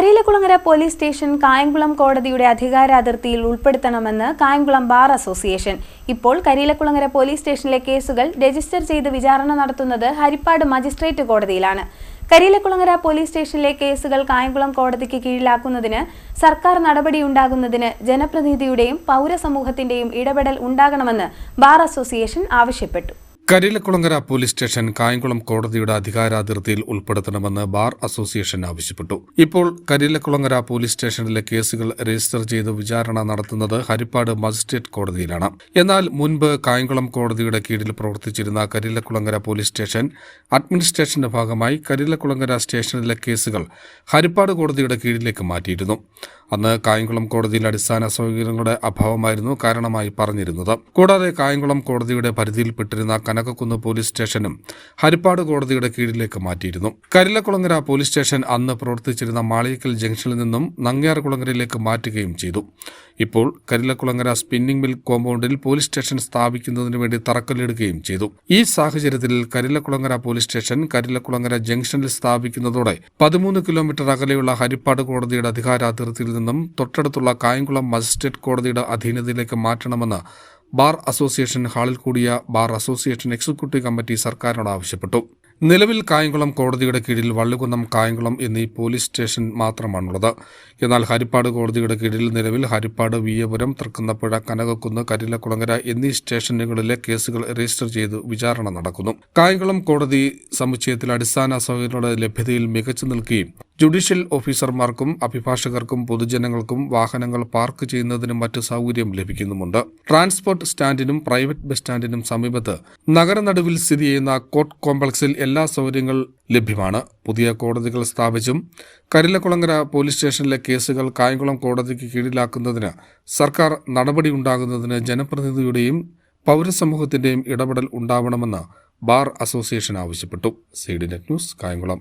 Kariyilakulangara police station Kayamkulam കോടതിയുടെ അധികാരാതിർത്തിയിൽ ഉൾപ്പെടുത്തണമെന്ന് Kayamkulam bar association. ഇപ്പോൾ Kariyilakulangara police സ്റ്റേഷനിലെ കേസുകൾ രജിസ്റ്റർ ചെയ്ത് വിചാരണ നടത്തുന്നത് ഹരിപ്പാട് മജിസ്ട്രേറ്റ് കോടതിയിലാണ്. കരിയിലക്കുളങ്ങര പോലീസ് സ്റ്റേഷനിലെ കേസുകൾ കായംകുളം കോടതിക്ക് കീഴിലാക്കുന്നതിന് സർക്കാർ നടപടിയുണ്ടാകുന്നതിന് ജനപ്രതിനിധിയുടെയും പൗരസമൂഹത്തിന്റെയും ഇടപെടൽ ഉണ്ടാകണമെന്ന് ബാർ അസോസിയേഷൻ ആവശ്യപ്പെട്ടു. കരിയിലക്കുളങ്ങര പോലീസ് സ്റ്റേഷൻ കായംകുളം കോടതിയുടെ അധികാരാതിർത്തിയിൽ ഉൾപ്പെടുത്തണമെന്ന് ബാർ അസോസിയേഷൻ ആവശ്യപ്പെട്ടു. ഇപ്പോൾ കരിയിലക്കുളങ്ങര പോലീസ് സ്റ്റേഷനിലെ കേസുകൾ രജിസ്റ്റർ ചെയ്ത് വിചാരണ നടത്തുന്നത് ഹരിപ്പാട് മജിസ്ട്രേറ്റ് കോടതിയിലാണ്. എന്നാൽ മുൻപ് കായംകുളം കോടതിയുടെ കീഴിൽ പ്രവർത്തിച്ചിരുന്ന കരിയിലക്കുളങ്ങര പോലീസ് സ്റ്റേഷൻ അഡ്മിനിസ്ട്രേഷന്റെ ഭാഗമായി കരിയിലക്കുളങ്ങര സ്റ്റേഷനിലെ കേസുകൾ ഹരിപ്പാട് കോടതിയുടെ കീഴിലേക്ക് മാറ്റിയിരുന്നു. അന്ന് കായംകുളം കോടതിയിൽ അടിസ്ഥാന സൗകര്യങ്ങളുടെ അഭാവമായിരുന്നു കാരണമായി പറഞ്ഞിരുന്നത്. കൂടാതെ കായംകുളം കോടതിയുടെ പരിധിയിൽപ്പെട്ടിരുന്ന കനകക്കുന്ന് പോലീസ് സ്റ്റേഷനും ഹരിപ്പാട് കോടതിയുടെ കീഴിലേക്ക് മാറ്റിയിരുന്നു. കരിയിലക്കുളങ്ങര പോലീസ് സ്റ്റേഷൻ അന്ന് പ്രവർത്തിച്ചിരുന്ന മാളിയേക്കൽ ജംഗ്ഷനിൽ നിന്നും നങ്ങ്യാർകുളങ്ങരയിലേക്ക് മാറ്റുകയും ചെയ്തു. ഇപ്പോൾ കരിയിലക്കുളങ്ങര സ്പിന്നിംഗ് മിൽ കോമ്പൗണ്ടിൽ പോലീസ് സ്റ്റേഷൻ സ്ഥാപിക്കുന്നതിന് വേണ്ടി തറക്കല്ലിടുകയും ചെയ്തു. ഈ സാഹചര്യത്തിൽ കരിയിലക്കുളങ്ങര പോലീസ് സ്റ്റേഷൻ കരിയിലക്കുളങ്ങര ജംഗ്ഷനിൽ സ്ഥാപിക്കുന്നതോടെ 13 കിലോമീറ്റർ അകലെയുള്ള ഹരിപ്പാട് കോടതിയുടെ അധികാരാതിർത്തിയിൽ നിന്നും തൊട്ടടുത്തുള്ള കായംകുളം മജിസ്ട്രേറ്റ് കോടതിയുടെ അധീനതയിലേക്ക് മാറ്റണമെന്ന് ബാർ അസോസിയേഷൻ ഹാളിൽ കൂടിയ ബാർ അസോസിയേഷൻ എക്സിക്യൂട്ടീവ് കമ്മിറ്റി സർക്കാരിനോട് ആവശ്യപ്പെട്ടു. നിലവിൽ കായംകുളം കോടതിയുടെ കീഴിൽ വള്ളികുന്നം, കായംകുളം എന്നീ പോലീസ് സ്റ്റേഷൻ മാത്രമാണുള്ളത്. എന്നാൽ ഹരിപ്പാട് കോടതിയുടെ കീഴിൽ നിലവിൽ ഹരിപ്പാട്, വിയ്യപുരം, തൃക്കുന്നപ്പുഴ, കനകക്കുന്ന്, കരിയിലക്കുളങ്ങര എന്നീ സ്റ്റേഷനുകളിലെ കേസുകൾ രജിസ്റ്റർ ചെയ്ത് വിചാരണ നടക്കുന്നു. കായംകുളം കോടതി സമുച്ചയത്തിൽ അടിസ്ഥാന സൗകര്യങ്ങളുടെ ലഭ്യതയിൽ മികച്ചു നിൽക്കുകയും ജുഡീഷ്യൽ ഓഫീസർമാർക്കും അഭിഭാഷകർക്കും പൊതുജനങ്ങൾക്കും വാഹനങ്ങൾ പാർക്ക് ചെയ്യുന്നതിനും മറ്റ് സൗകര്യം ലഭിക്കുന്നുമുണ്ട്. ട്രാൻസ്പോർട്ട് സ്റ്റാൻഡിനും പ്രൈവറ്റ് ബസ് സ്റ്റാൻഡിനും സമീപത്ത് നഗരനടുവിൽ സ്ഥിതി ചെയ്യുന്ന കോർട്ട് കോംപ്ലക്സിൽ എല്ലാ സൗകര്യങ്ങളും ലഭ്യമാണ്. പുതിയ കോടതികൾ സ്ഥാപിച്ചും കരിയിലക്കുളങ്ങര പോലീസ് സ്റ്റേഷനിലെ കേസുകൾ കായംകുളം കോടതിക്ക് കീഴിലാക്കുന്നതിന് സർക്കാർ നടപടിയുണ്ടാകുന്നതിന് ജനപ്രതിനിധിയുടെയും പൗരസമൂഹത്തിന്റെയും ഇടപെടൽ ഉണ്ടാവണമെന്ന് ബാർ അസോസിയേഷൻ ആവശ്യപ്പെട്ടു. C D net news, Kayamkulam.